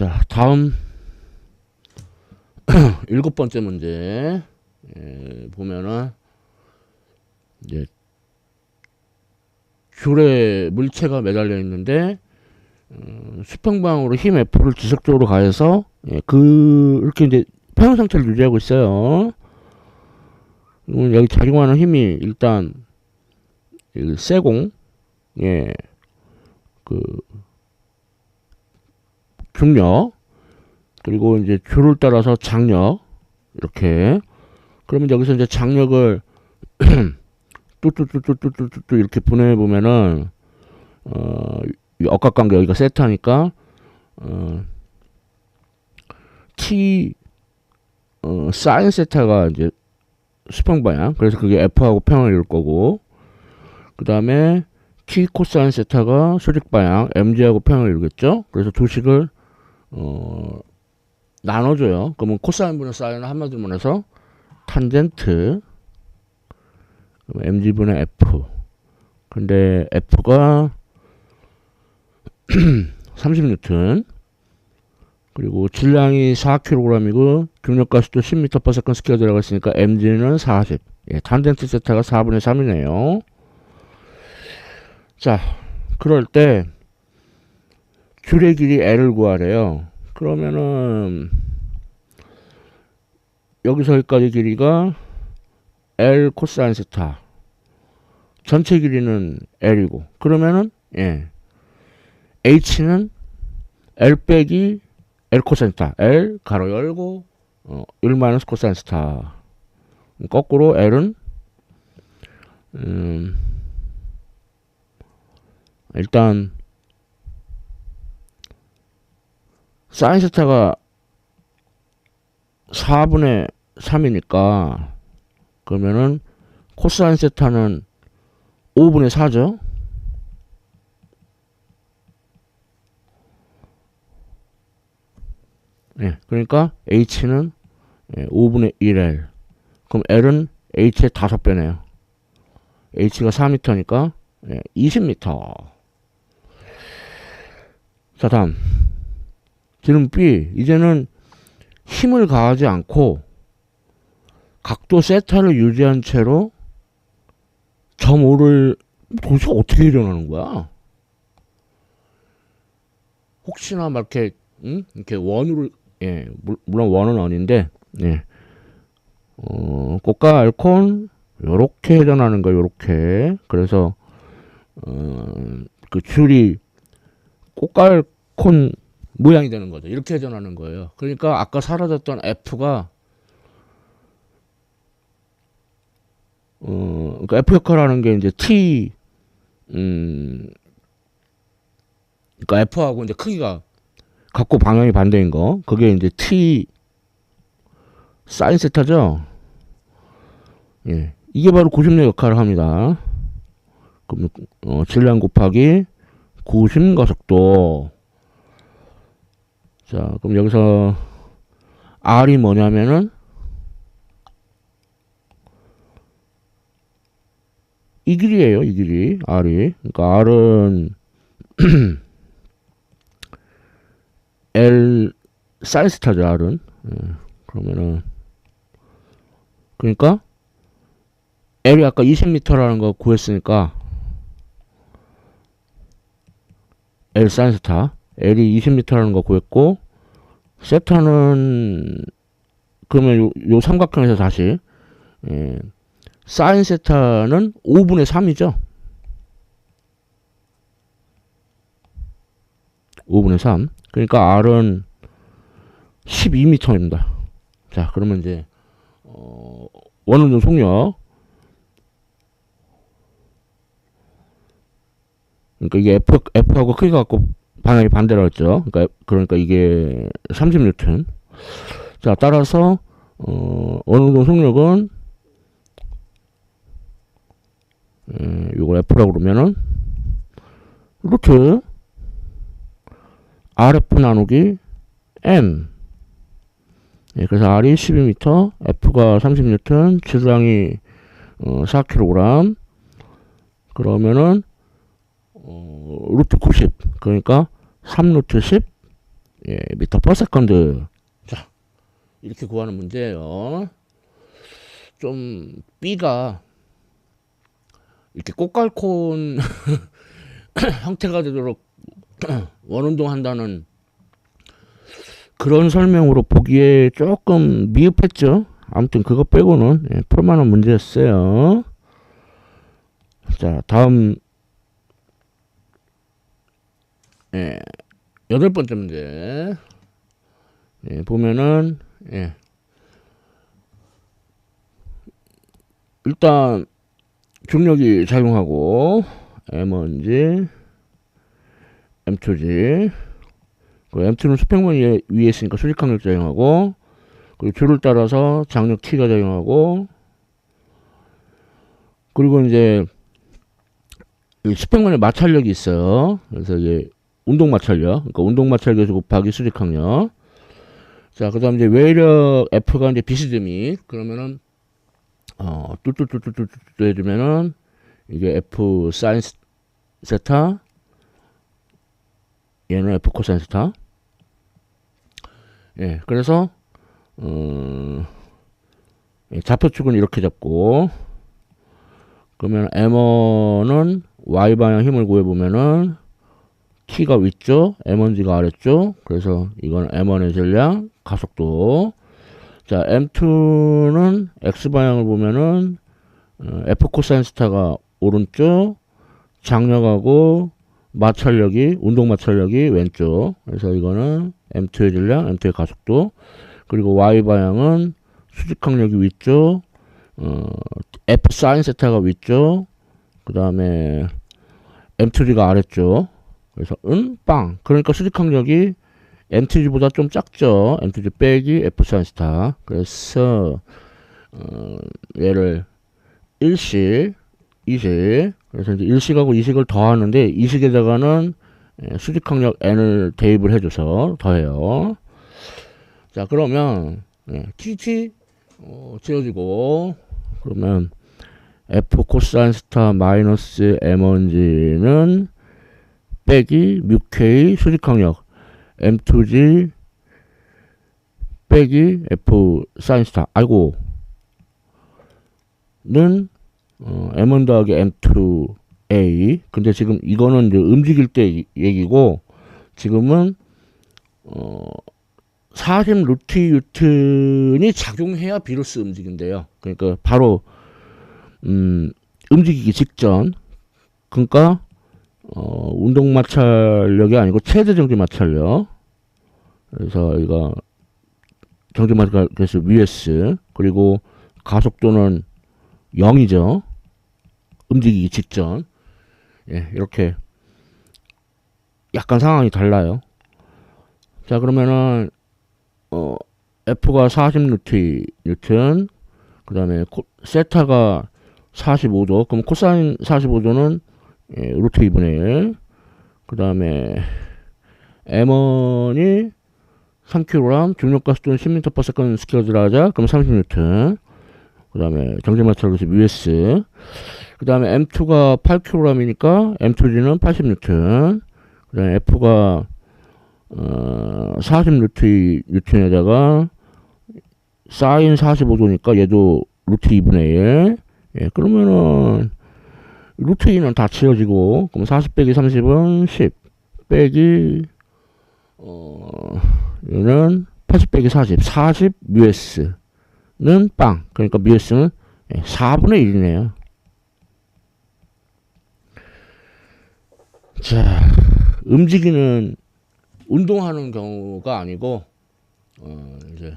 자, 다음 7번째 문제. 보면은 이제 줄에 물체가 매달려 있는데 수평방으로 힘 F를 지속적으로 가해서 이렇게 이제 평형 상태를 유지하고 있어요. 여기 작용하는 힘이 일단 세공, 그 중력, 그리고 이제 줄을 따라서 장력, 이렇게. 그러면 여기서 이제 장력을 뚜뚜뚜뚜뚜뚜뚜 이렇게 분해해 보면은 이 억각관계 여기가 세타니까 t 사인 세타가 이제 수평 방향. 그래서 그게 F하고 평을 이룰 거고, 그 다음에 t 코사인 세타가 수직 방향, mg하고 평을 이루겠죠. 그래서 두 식을 나눠줘요. 그러면 코사인분의 사인을 한마디로 해서 탄젠트 mg분의 f. 근데 f가 30N, 그리고 질량이 4kg이고 중력가속도 10m/s 스퀘어 들어가 있으니까 mg는 40. 탄젠트 세타가 4분의 3이네요. 자, 그럴 때 줄의 길이 L을 구하래요. 그러면은 여기서 여기까지 길이가 L 코사인 세타, 전체 길이는 L이고, 그러면은 H는 L 빼기 L 코사인 세타, L 가로 열고 1 마이너스 코사인 세타. 거꾸로 L은 일단 사인 세타가 4분의 3이니까 그러면은 코사인 세타는 5분의 4죠. 그러니까 H는 5분의 1L. 그럼 L은 H의 5배네요. H가 4m니까 20m. 자, 다음 질문 B. 이제는 힘을 가하지 않고 각도 세타를 유지한 채로 점 5를 도대체 어떻게 일어나는 거야? 혹시나 막 이렇게 원으로, 물론 원은 아닌데, 꽃과 알콘 요렇게 회전하는 거예요. 요렇게. 그래서 그 줄이 꽃과 알콘 모양이 되는 거죠. 이렇게 회전하는 거예요. 그러니까 아까 사라졌던 F가 그러니까 F 역할을 하는 게 이제 T, 그러니까 F하고 이제 크기가 같고 방향이 반대인 거. 그게 이제 T 사인 세타죠. 이게 바로 구심력 역할을 합니다. 그럼 질량 곱하기 구심 가속도. 자, 그럼 여기서 R이 뭐냐면은 이 길이에요. 이 길이 R이. 그러니까 R은 L 사인 세타죠. R은. 그러면은 그러니까 L이 아까 20m라는 거 구했으니까 L 사인 세타, L이 20m라는 거 구했고, 세타는 그러면 요 삼각형에서 다시 사인 세타는 5분의 3이죠. 5분의 3. 그러니까 R은 12m입니다. 자, 그러면 이제 원운동 속력. 그러니까 이게 F하고 크기가 갖고 방향이 반대로 했죠. 그러니까 이게 30N. 자, 따라서 원운동 속력은 이걸 F라고 그러면은 루트 RF 나누기 M. 그래서 R이 12m, F가 30N, 질량이 4kg. 그러면은 루트 90. 그러니까 3루트 10 예, 미터 퍼 세컨드. 자, 이렇게 구하는 문제예요. 좀 B가 이렇게 꽃갈콘 형태가 되도록 원운동한다는 그런 설명으로 보기에 조금 미흡했죠. 아무튼 그거 빼고는 풀만한 문제였어요. 자, 다음 여덟 번째 문제 보면은 일단 중력이 작용하고 M1지 M2지 M2는 수평면 위에 있으니까 수직항력 작용하고, 그리고 줄을 따라서 장력 T가 작용하고, 그리고 이제 수평면에 마찰력이 있어요. 그래서 이게 운동 마찰력, 그러니까 운동 마찰력 곱하기 수직항력. 자, 그다음 이제 외력 F가 이제 비스듬히 그러면은 뚜뚜뚜뚜뚜뚜 해주면은 이게 F 사인 세타, 얘는 F 코사인 세타. 그래서 좌표축은 이렇게 잡고, 그러면 M1은 Y방향 힘을 구해보면은 T가 위쪽, M1G가 아래쪽. 그래서 이건 M1의 전량, 가속도. 자, M2는 X방향을 보면은 F 코사인 스타가 오른쪽, 장력하고 마찰력이, 운동 마찰력이 왼쪽. 그래서 이거는 M2의 전량, M2의 가속도. 그리고 Y방향은 수직항력이 위쪽, F 사인 세타가 위쪽, 그 다음에 M2G가 아래쪽. 그래서 빵. 그러니까 수직항력이 M2G보다 좀 작죠. M2G 빼기 F 사인 세타. 그래서 얘를 1식, 2식. 그래서 이제 1식하고 2식을 더하는데, 2식에다가는 수직항력 N을 대입을 해줘서 더해요. 자, 그러면 TT 지어지고, 그러면 F 코사인 스타 마이너스 M1G는 빼기 뮤K 수직항력 M2G 빼기 F 사인 스타, 아이고, 는 M1 더하기 M2A. 근데 지금 이거는 이제 움직일 때 얘기고, 지금은 40 루트 뉴턴이 작용해야 비로소 움직인대요. 그러니까 바로 움직이기 직전. 그러니까 운동 마찰력이 아니고 최대 정지 마찰력. 그래서 이거 정지 마찰력, 그래서 VS. 그리고 가속도는 0이죠. 움직이기 직전. 이렇게 약간 상황이 달라요. 자, 그러면은 F가 40 뉴턴, 그 다음에 세타가 45도, 그럼 코사인 45도는 루트 2분의 1, 그 다음에 M1이 3kg, 중력가속도는 10m/s 스퀘어 들어가자. 그럼 30N. 그 다음에 정제마찰로서 US. 그 다음에 M2가 8kg이니까 M2G는 80N. 그 다음에 F가 40 뉴턴에다가 사인 45도니까 얘도 루트 2분의 1. 그러면은 루트 2는 다 지워지고, 그럼 40 빼기 30은 10 빼기 얘는 80 빼기 40 뮤S는 빵. 그러니까 뮤S는 4분의 1이네요. 자, 움직이는, 운동하는 경우가 아니고 이제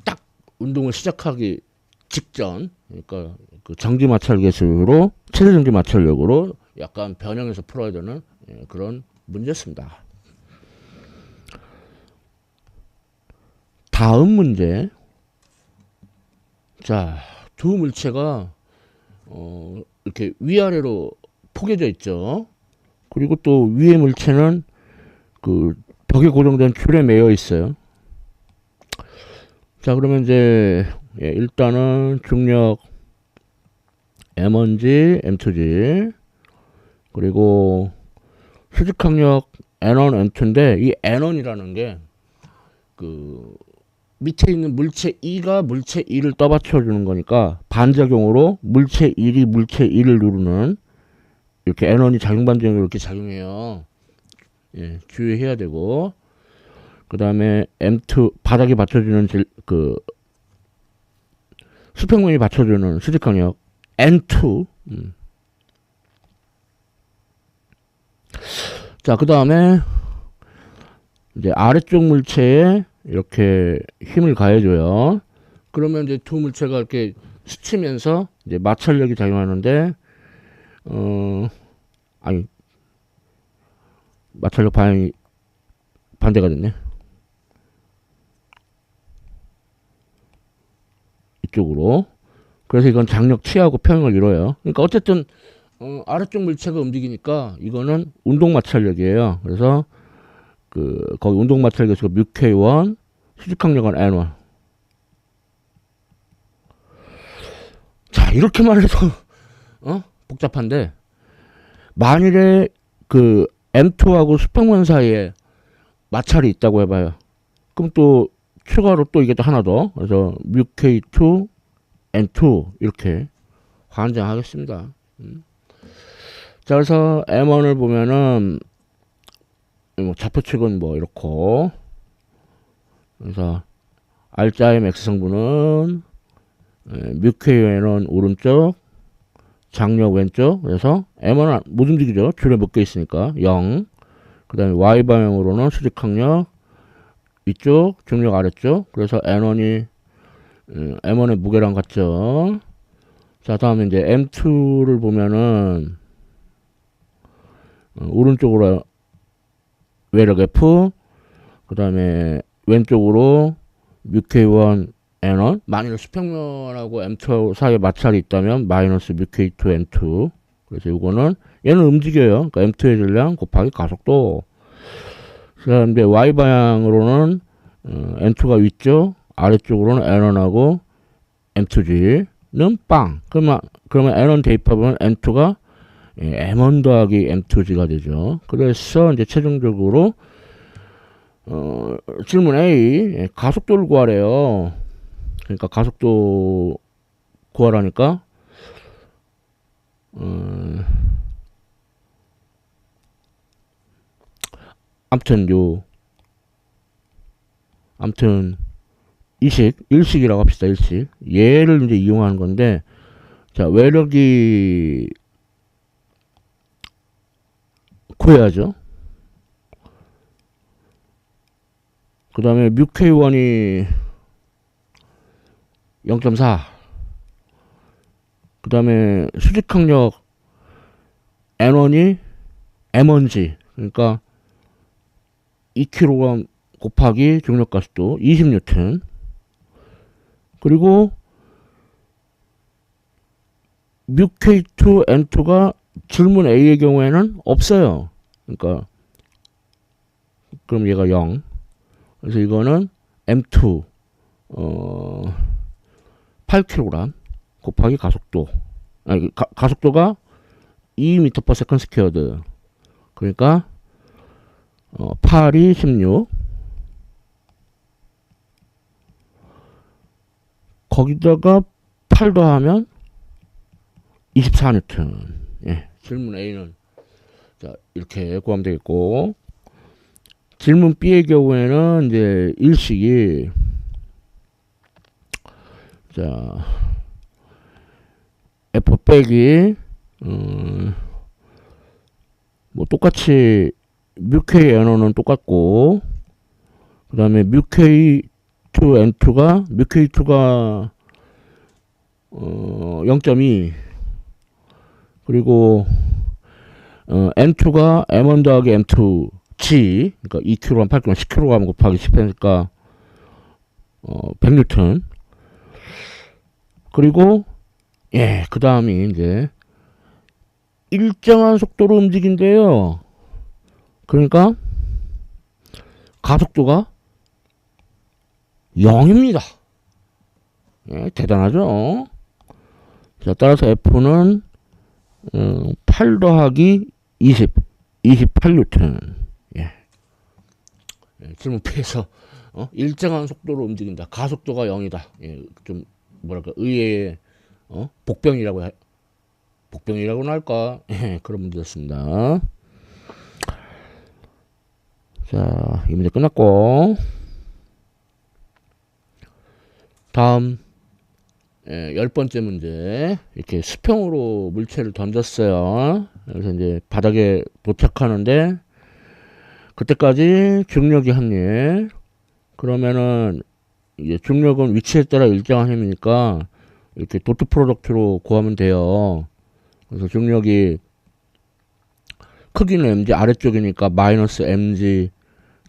딱 운동을 시작하기 직전, 그러니까 그 정지 마찰계수로 최대 정지 마찰력으로 약간 변형해서 풀어야 되는 그런 문제였습니다. 다음 문제. 자, 두 물체가 이렇게 위아래로 포개져 있죠. 그리고 또 위에 물체는 그 벽에 고정된 줄에 매여 있어요. 자, 그러면 이제 일단은 중력 M1G, M2G, 그리고 수직항력 N1, N2인데 이 N1이라는 게 그 밑에 있는 물체 2가 물체 2를 떠받쳐 주는 거니까 반작용으로 물체 1이 물체 2를 누르는 이렇게 N1이 작용반작용으로 이렇게 작용해요. 예, 주의해야 되고 그 다음에 M2 바닥에 받쳐주는 그 수평면이 받쳐주는 수직항력 N2 자, 그 다음에 이제 아래쪽 물체에 이렇게 힘을 가해줘요. 그러면 이제 두 물체가 이렇게 스치면서 이제 마찰력이 작용하는데, 아니, 마찰력 방향이 반대가 됐네. 이쪽으로. 그래서 이건 장력 치하고 평형을 이뤄요. 그러니까 어쨌든, 아래쪽 물체가 움직이니까 이거는 운동 마찰력이에요. 그래서 거기 운동 마찰력에서 뮤K1, 수직항력은 N1. 자, 이렇게만 해도 복잡한데 만일에 그 M2하고 수평면 사이에 마찰이 있다고 해봐요. 그럼 또 추가로 또 이게 또 하나 더. 그래서 뮤K2, N2 이렇게 환장하겠습니다. 자, 그래서 M1을 보면은 뭐 좌표측은 뭐 이렇고, 그래서 R자의 X 성분은 뮤K는 오른쪽, 장력 왼쪽. 그래서 M1은 못 움직이죠. 줄에 묶여 있으니까 0. 그 다음에 Y 방향으로는 수직항력 위쪽, 중력 아래쪽. 그래서 N1이 M1의 무게랑 같죠. 자, 다음에 이제 M2를 보면은 오른쪽으로 외력 F, 그 다음에 왼쪽으로 뮤K1 N1. 만일 수평면하고 M2 사이에 마찰이 있다면 마이너스 뮤K2 N2. 그래서 이거는 얘는 움직여요. 그러니까 M2의 질량 곱하기 가속도. 그다음에 Y 방향으로는 N2가 위쪽, 아래쪽으로는 N1하고 M2G는 빵. 그러면 N1 대입하면 N2가 M1 더하기 M2G가 되죠. 그래서 이제 최종적으로 질문 A, 가속도를 구하래요. 그러니까 가속도 구하라니까 아무튼 일식이라고 합시다. 일식. 얘를 이제 이용하는 건데, 자, 외력이 구해야죠. 그 다음에 뮤K1이 0.4. 그 다음에 수직항력 N1이 M1G. 그러니까 2kg 곱하기 중력가속도 20N. 그리고 뮤K2 N2가 질문 A의 경우에는 없어요. 그러니까 그럼 얘가 0. 그래서 이거는 M2 8kg 곱하기 가속도. 아니, 가속도가 2m/s². 그러니까 8이 16. 거기다가 8 더하면 24N. 예, 질문 A는 자, 이렇게 구하면 되겠고, 질문 B의 경우에는 이제 일식이 자 F 빼기 뭐 똑같이 뮤K N1은 똑같고, 그 다음에 뮤K2 N2가 뮤K2가 0.2. 그리고 N2가 M1 더하기 M2G, 그러니까 2kg 8kg 10kg 곱하기 10회니까 100N. 그리고 예, 그 다음이 이제 일정한 속도로 움직인대요. 그러니까 가속도가 0입니다. 예, 대단하죠. 자, 따라서 F는 8 더하기 20, 28N. 예. 질문 피해서 일정한 속도로 움직인다. 가속도가 0이다. 좀 뭐랄까 의외의 복병이라고나 할까? 그런 문제였습니다. 자, 이 문제 끝났고 다음 10번째 문제. 이렇게 수평으로 물체를 던졌어요. 그래서 이제 바닥에 도착하는데 그때까지 중력이 한 일. 그러면은 이제 중력은 위치에 따라 일정한 힘이니까 이렇게 도트 프로덕트로 구하면 돼요. 그래서 중력이 크기는 mg 아래쪽이니까 마이너스 mg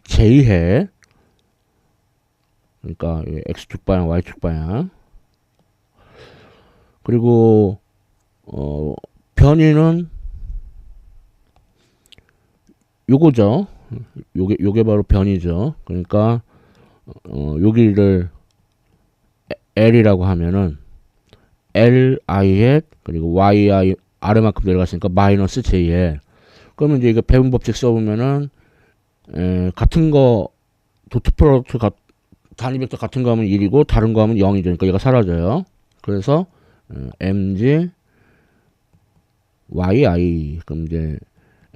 j해. 그러니까 x축 방향, y축 방향. 그리고 변이는 요거죠. 요게 바로 변이죠. 그러니까 여기를 L이라고 하면은 Li 그리고 Yi 아래만큼 내려갔으니까 마이너스 J에. 그러면 이제 이거 배분 법칙 써보면은 같은 거 도트 프로덕트 단위 벡터 같은 거 하면 1이고 다른 거 하면 0이죠. 그러니까 얘가 사라져요. 그래서 mg yi. 그럼 이제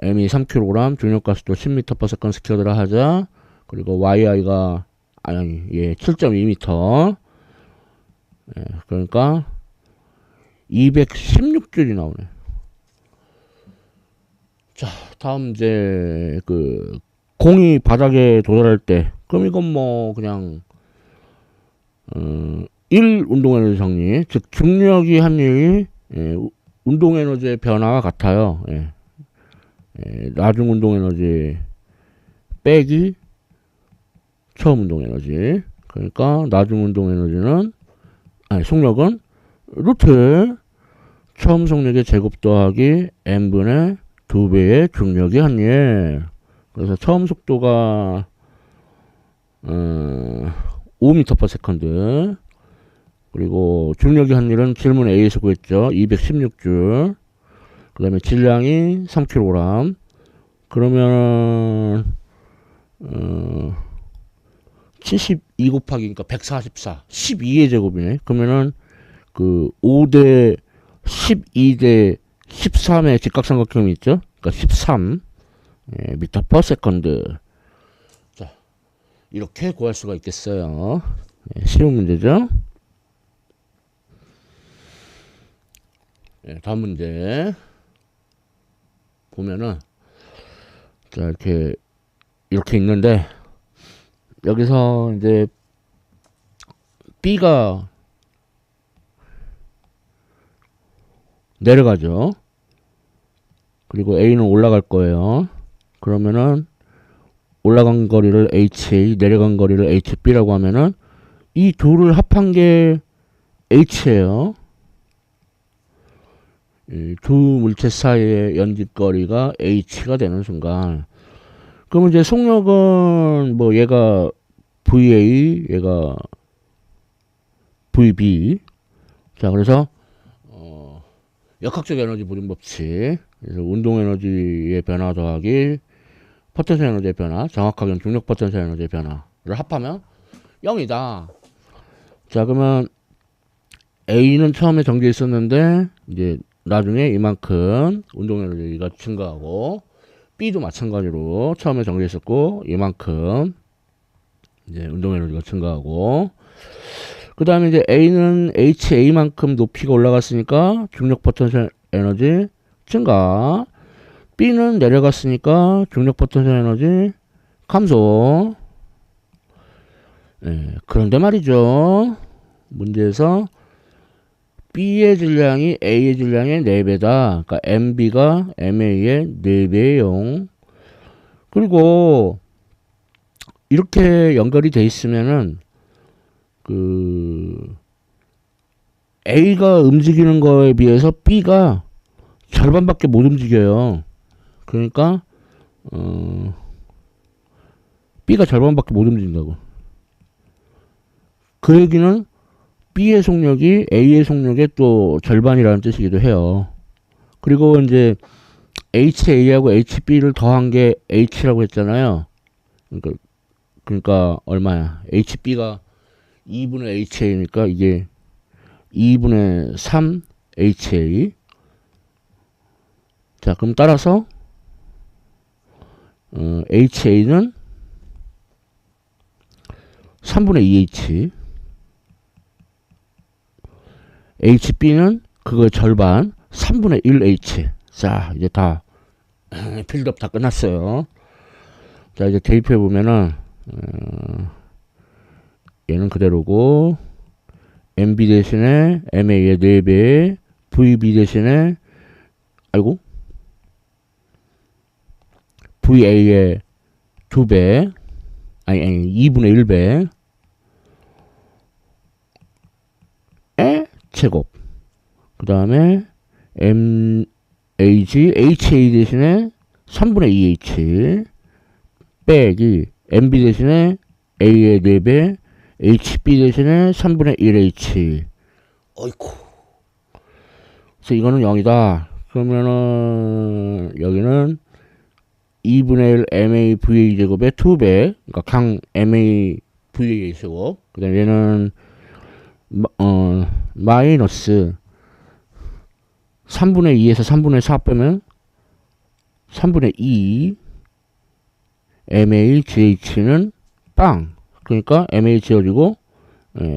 m이 3kg, 중력가속도 10m/s 스퀘어라 하자. 그리고 yi가 아니 7.2m. 그러니까 216줄이 나오네. 자, 다음 이제 그 공이 바닥에 도달할 때, 그럼 이건 뭐 그냥 1 운동에너지 정리, 즉 중력이 한 일이 운동에너지의 변화와 같아요. 나중 운동에너지 빼기 처음 운동에너지. 그러니까 나중 운동에너지는 속력은 루트 처음 속력의 제곱 더하기 n분의 2배의 중력이 한 일. 그래서 처음 속도가 5m/s. 그리고 중력이 한 일은 질문 A에서 구했죠. 216줄. 그 다음에 질량이 3kg. 그러면 72 곱하기니까 144. 12의 제곱이네. 그러면은 그 5대 12대 13의 직각삼각형이 있죠. 그러니까 13 m/s. 자, 이렇게 구할 수가 있겠어요. 쉬운 문제죠. 다음 문제 보면은 자 이렇게 있는데 여기서 이제 B가 내려가죠. 그리고 A는 올라갈 거예요. 그러면은 올라간 거리를 HA, 내려간 거리를 HB라고 하면은 이 둘을 합한 게 H예요. 이 두 물체 사이의 연집거리가 H가 되는 순간, 그러면 이제 속력은 뭐 얘가 VA, 얘가 VB. 자, 그래서 역학적 에너지 부림 법칙. 그래서 운동 에너지의 변화 더하기 포텐셜 에너지의 변화, 정확하게는 중력 포텐셜 에너지의 변화를 합하면 0이다. 자, 그러면 A는 처음에 정지해 있었는데 이제 나중에 이만큼 운동 에너지가 증가하고, B도 마찬가지로 처음에 정지해 있었고 이만큼 이제 운동 에너지가 증가하고, 그 다음에 이제 A는 HA만큼 높이가 올라갔으니까 중력 포텐셜 에너지 증가. B는 내려갔으니까 중력 포텐셜 에너지 감소. 그런데 말이죠. 문제에서 B의 질량이 A의 질량의 4배다. 그러니까 MB가 MA의 4배예요. 그리고 이렇게 연결이 돼 있으면은 그 A가 움직이는 거에 비해서 B가 절반밖에 못 움직여요. 그러니까 B가 절반밖에 못 움직인다고. 그 얘기는 B의 속력이 A의 속력의 또 절반이라는 뜻이기도 해요. 그리고 이제 HA하고 HB를 더한 게 H라고 했잖아요. 그러니까 그러니까 얼마야? HB가 2분의 HA니까 이게 2분의 3 HA. 자, 그럼 따라서 HA는 3분의 2H, HB는 그거의 절반 3분의 1H. 자, 이제 다 필드업 다 끝났어요. 자, 이제 대입해 보면은 얘는 그대로고, MB 대신에 MA의 4배, VB 대신에 아이고 VA의 2배, 아니 2분의 1배 에 제곱, 그 다음에 MAG HA 대신에 3분의 2H 빼기 MB 대신에 A의 4배, HB 대신에 3분의 1H. 어이쿠. 그래서 이거는 0이다. 그러면은 여기는 2분의 1 MA VA 제곱의 2배, 그러니까 강 MA VA 제곱. 그 다음에 얘는 마이너스 3분의 2에서 3분의 4 빼면 3분의 2 MA GH는 빵. 그러니까 MA 지어지고,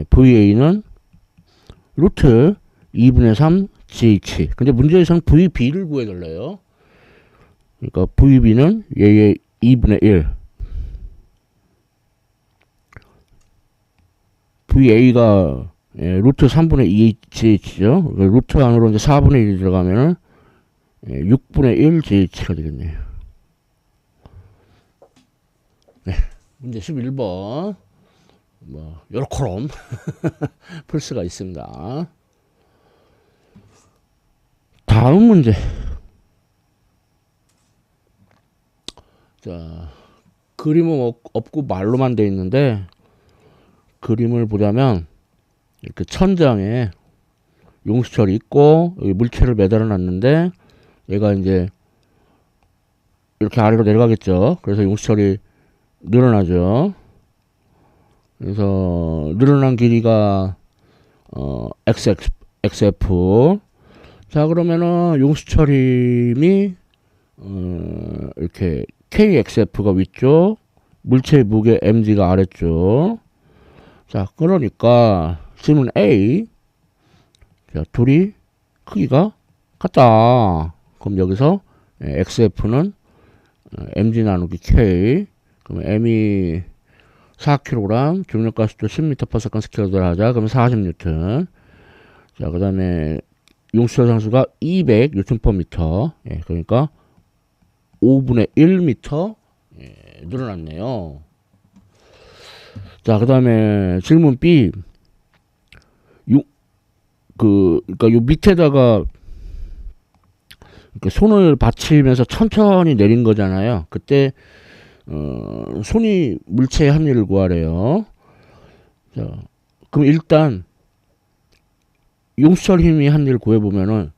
VA는 루트 2분의 3 GH. 근데 문제에서는 VB를 구해달래요. 그러니까 VB는 얘의 2분의 1. VA가 루트 3분의 2 GH죠. 루트 안으로 이제 4분의 1이 들어가면은 6분의 1 GH가 되겠네요. 네. 문제 11번. 뭐, 요렇게럼 풀 수가 있습니다. 다음 문제. 자, 그림은 없고 말로만 돼 있는데, 그림을 보자면, 이렇게 천장에 용수철이 있고, 여기 물체를 매달아 놨는데, 얘가 이제, 이렇게 아래로 내려가겠죠. 그래서 용수철이 늘어나죠. 그래서 늘어난 길이가 XF. 자, 그러면은 용수철임이 이렇게 KXF가 위쪽, 물체의 무게 MG가 아래쪽. 자, 그러니까 질문 A. 자, 둘이 크기가 같다. 그럼 여기서 XF는 MG 나누기 K. 그럼 M이 4kg, 중력가속도 10m/s 스퀘어를 하자. 그러면 40N. 자, 그 다음에 용수철 상수가 200Nm. 예, 그러니까 5분의 1m 늘어났네요. 자, 그 다음에 질문 B. 그러니까 요 밑에다가 손을 받치면서 천천히 내린 거잖아요. 그때 손이 물체의 합리를 구하래요. 자, 그럼 일단 용수철 힘이 합리를 구해보면은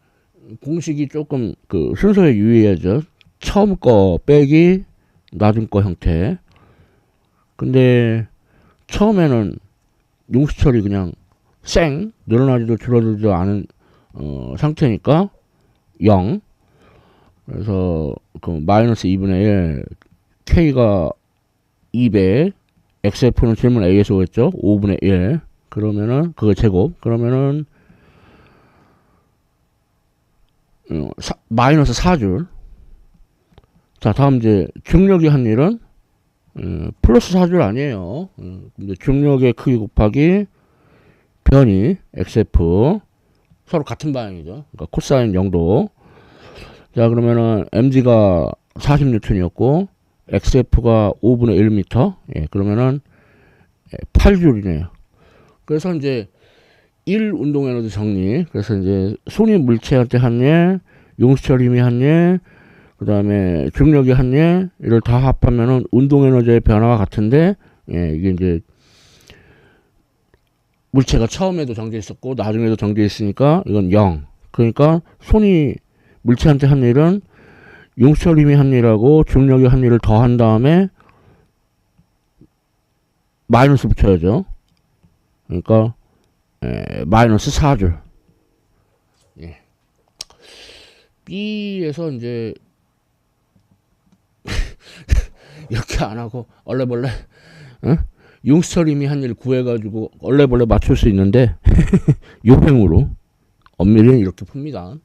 공식이 조금 순서에 유의해야죠. 처음 거 빼기 나중 거 형태. 근데 처음에는 용수철이 그냥 쌩 늘어나지도 줄어들지도 않은 상태니까 0. 그래서 마이너스 2분의 1 K가 200, XF는 질문 A에서 오겠죠. 5분의 1. 그러면은 그거 제곱. 그러면은 마이너스 4줄. 자, 다음 이제 중력의 한 일은 플러스 4줄 아니에요. 근데 중력의 크기 곱하기 변이 XF 서로 같은 방향이죠. 그러니까 코사인 0도. 자, 그러면은 MG가 40N이었고 XF가 5분의 1m. 예, 그러면은 8줄이네요. 그래서 이제 1 운동 에너지 정리. 그래서 이제 손이 물체한테 한 예, 용수철 힘이 한 예, 그 다음에 중력이 한 예, 이를 다 합하면은 운동 에너지의 변화가 같은데, 예, 이게 이제 물체가 처음에도 정제 있었고 나중에도 정제 있으니까 이건 0. 그러니까 손이 물체한테 한 일은 용수철 힘이 한 일하고 중력이 한 일을 더한 다음에 마이너스 붙여야죠. 그러니까 마이너스 4줄. 예. B에서 이제 이렇게 안 하고 얼레벌레 융스터림이 한 일 구해가지고 얼레벌레 맞출 수 있는데 요행으로 엄밀히 이렇게 풉니다.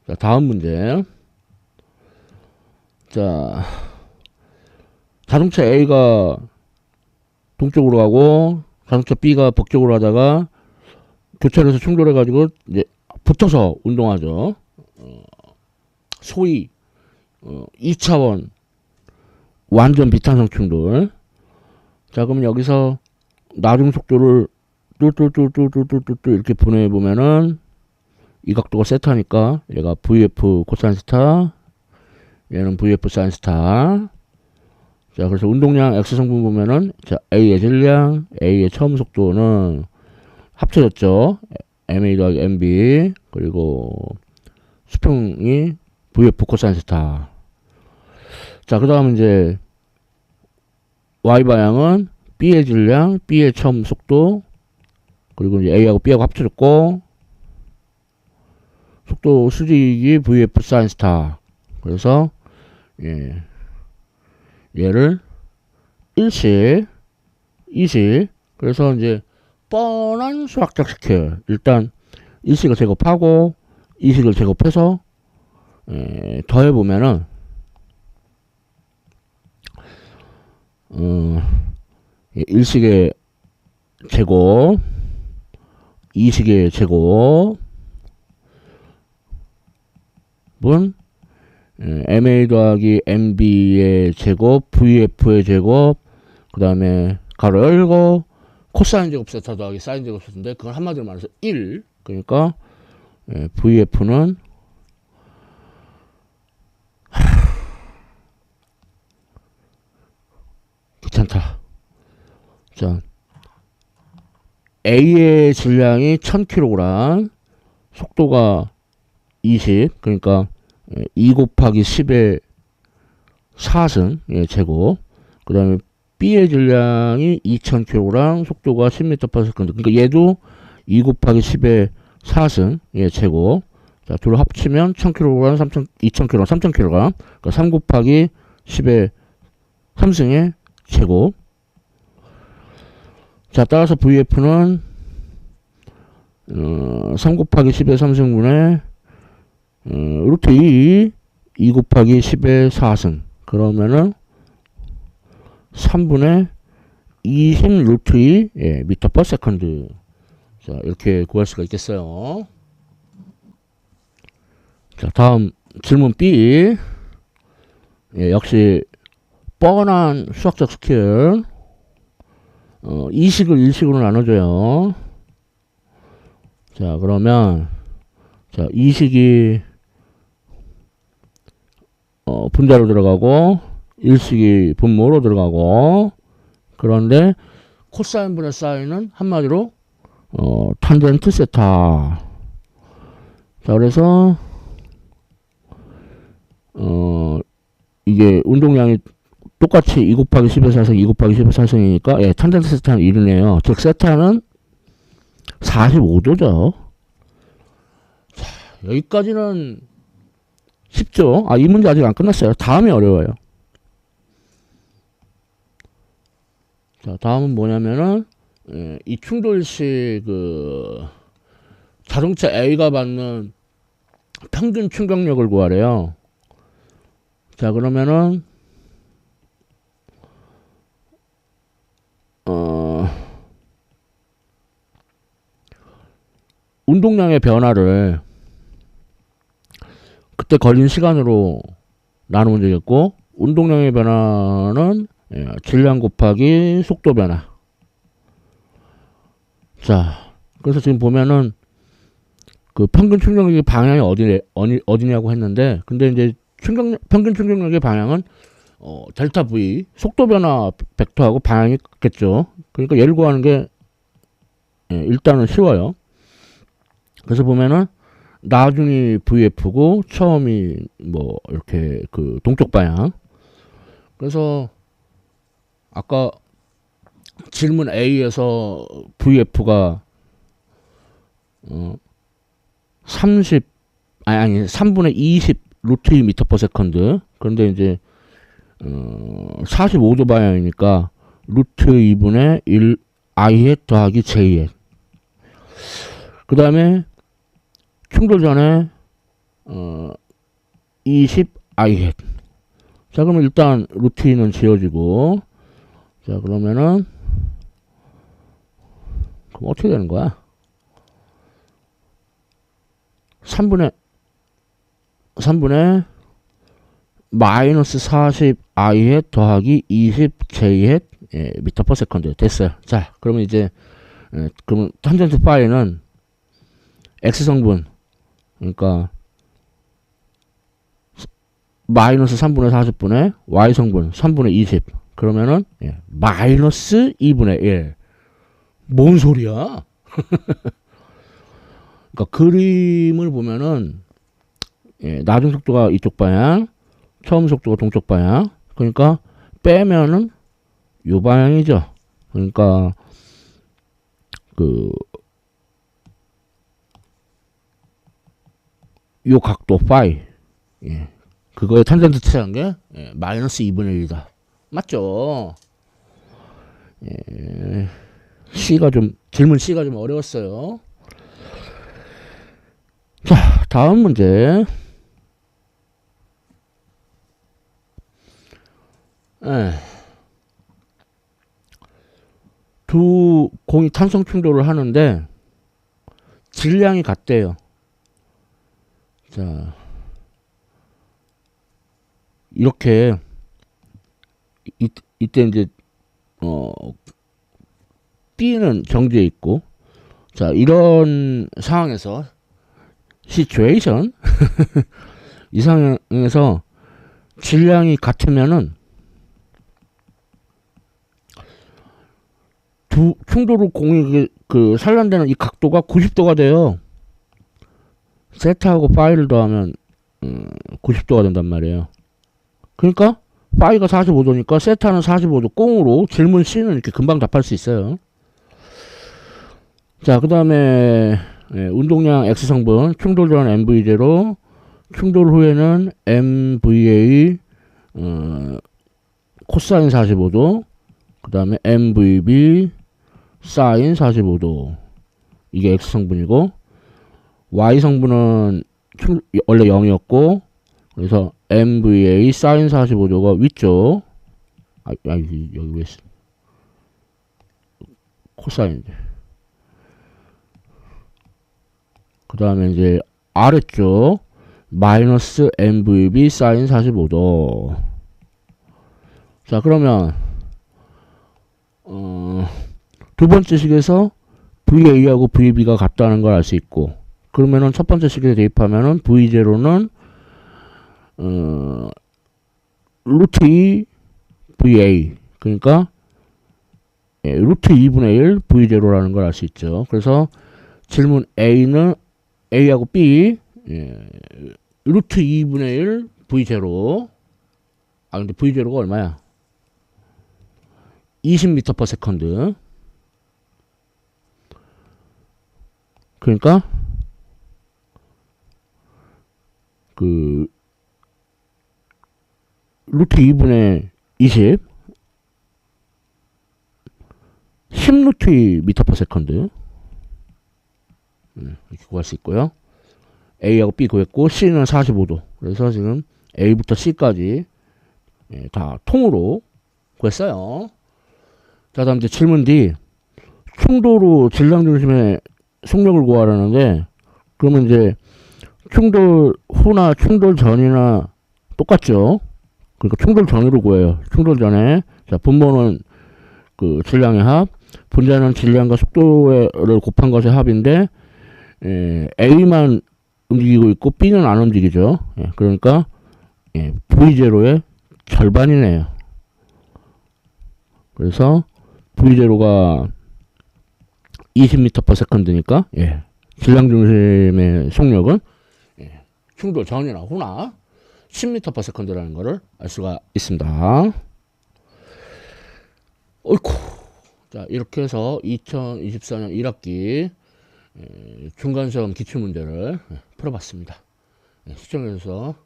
자, 다음 문제. 자, 자동차 A가 동쪽으로 가고 자동차 B가 북쪽으로 하다가 교차로에서 충돌해가지고 이제 붙어서 운동하죠. 소위 2차원 완전 비탄성 충돌. 자, 그럼 여기서 나중 속도를 뚜뚜뚜뚜뚜뚜뚜 이렇게 보내보면은 이 각도가 세타니까 얘가 VF 코사인 스타, 얘는 VF 사인 스타. 자, 그래서 운동량 X성분 보면은 자, A의 질량, A의 처음 속도는 합쳐졌죠. MA 더하기 MB, 그리고 수평이 VF 코사인 스타. 자, 그 다음 이제 Y방향은 B의 질량, B의 처음 속도, 그리고 이제 A하고 B하고 합쳐졌고, 속도 수직이 VF 사인 스타. 그래서, 예, 얘를 일식, 이식. 그래서 이제 뻔한 수학적 스케일. 일단 일식을 제곱하고, 이식을 제곱해서, 더해보면은, 일식의 제곱, 이식의 제곱, 분 MA 더하기 MB의 제곱, VF의 제곱, 그 다음에 가로 열고 코사인 제곱 세타 더하기 사인 제곱 세타인데 그걸 한마디로 말해서 1. 그러니까 VF는 귀찮다. 자, A의 질량이 1000kg, 속도가 20, 그러니까 2 곱하기 10의 4승 제곱. 그 다음에 B의 질량이 2000kg, 속도가 10m/s. 그러니까 얘도 2 곱하기 10의 4승 제곱. 자, 둘을 합치면 1000kg, 2000kg, 3000kg. 그러니까 3 곱하기 10의 3승의 제곱. 자, 따라서 VF는 3 곱하기 10의 3승분의 루트 2 곱하기 10의 4승. 그러면은 3분의 20 루트 2 미터 퍼 세컨드. 자, 이렇게 구할 수가 있겠어요. 자, 다음 질문 B. 역시 뻔한 수학적 스케일. 이식을 일식으로 나눠줘요. 자, 그러면 자, 이식이 분자로 들어가고 일식이 분모로 들어가고, 그런데 코사인 분의 사인은 한마디로 탄젠트 세타. 자, 그래서 이게 운동량이 똑같이 2 곱하기 10의 4승, 2 곱하기 10의 4승이니까 탄젠트 세타는 1이네요. 즉 세타는 45도죠. 자, 여기까지는 쉽죠. 이 문제 아직 안 끝났어요. 다음이 어려워요. 자, 다음은 뭐냐면은 이 충돌시 자동차 A가 받는 평균 충격력을 구하래요. 자, 그러면은 운동량의 변화를 그때 걸린 시간으로 나누면 되겠고, 운동량의 변화는 질량 곱하기 속도 변화. 자, 그래서 지금 보면은 그 평균 충격력의 방향이 어디냐고 했는데, 근데 이제 평균 충격력의 방향은 델타 V 속도 변화 벡터하고 방향이 같겠죠. 그러니까 얘를 구하는 게 일단은 쉬워요. 그래서 보면은 나중이 VF고 처음이 뭐 이렇게 그 동쪽 방향. 그래서 아까 질문 A에서 VF가 3분의 20 루트 2 미터 퍼 세컨드. 그런데 이제 45도 방향이니까 루트 2분의 1 I 햇 더하기 J 햇. 그 다음에 충돌 전에 20 I 햇. 자, 그러면 일단 루트 2는 지워지고, 자, 그러면은 그럼 어떻게 되는 거야? 3분의 마이너스 40 I 햇 더하기 20 J 햇 미터 퍼 세컨드 됐어요. 자, 그러면 이제 그러면 탄젠트 파이는 X 성분, 그러니까 마이너스 3분의 40분의 Y 성분 3분의 20, 그러면은 마이너스 2분의 1. 뭔 소리야? 그러니까 그림을 보면은 나중 속도가 이쪽 방향, 처음 속도가 동쪽 방향. 그러니까 빼면은 요 방향이죠. 그러니까 요 각도 파이, 그거에 탄젠트 취한 게 마이너스 2분의 1이다. 맞죠? C가 좀, 질문 C가 좀 어려웠어요. 자, 다음 문제. 두 공이 탄성 충돌을 하는데 질량이 같대요. 자, 이렇게 이때 이제 B는 정지해 있고, 자, 이런 상황에서 시츄에이션 이 상황에서 질량이 같으면은 두 충돌 후 공이 산란되는 이 각도가 90도가 돼요. 세타하고 파이를 더하면 90도가 된단 말이에요. 그러니까 파이가 45도니까 세타는 45도 꽁으로 질문 C는 이렇게 금방 답할 수 있어요. 자, 그 다음에 운동량 X 성분 충돌 전 MV0, 충돌 후에는 MVA 코사인 45도, 그 다음에 MVB 사인 45도. 이게 X 성분이고, Y 성분은 원래 0이었고, 그래서 MVA 사인 45도가 위쪽, 여기 왜 코사인인데, 그 다음에 이제 아래쪽 마이너스 MVB 사인 45도. 자, 그러면 두 번째 식에서 VA하고 VB가 같다는 걸 알 수 있고, 그러면은 첫 번째 식에 대입하면은 V0는 루트 2 VA, 그러니까 루트 2분의 1 V0라는 걸 알 수 있죠. 그래서 질문 A는 A하고 B 루트 2분의 1 V0. 근데 V0가 얼마야? 20m per 세컨드. 그러니까 루트 2분의 20 10루트 2m per 세컨드. 이렇게 구할 수 있고요. A하고 B 구했고 C는 45도. 그래서 지금 A부터 C까지 다 통으로 구했어요. 자, 다음 이제 질문 D. 충돌 후 질량 중심의 속력을 구하라는데, 그러면 이제 충돌 후나 충돌 전이나 똑같죠. 그러니까 충돌 전으로 구해요. 충돌 전에. 자, 분모는 질량의 합, 분자는 질량과 속도를 곱한 것의 합인데, A만 움직이고 있고 B는 안 움직이죠. 그러니까 V0의 절반이네요. 그래서 V0가 20m per second니까 질량 중심의 속력은 충돌 전이나 후나 10m per second라는 것을 알 수가 있습니다. 어이쿠. 자, 이렇게 해서 2024년 1학기 중간시험 기출문제를 풀어봤습니다. 시청해주셔서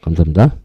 감사합니다.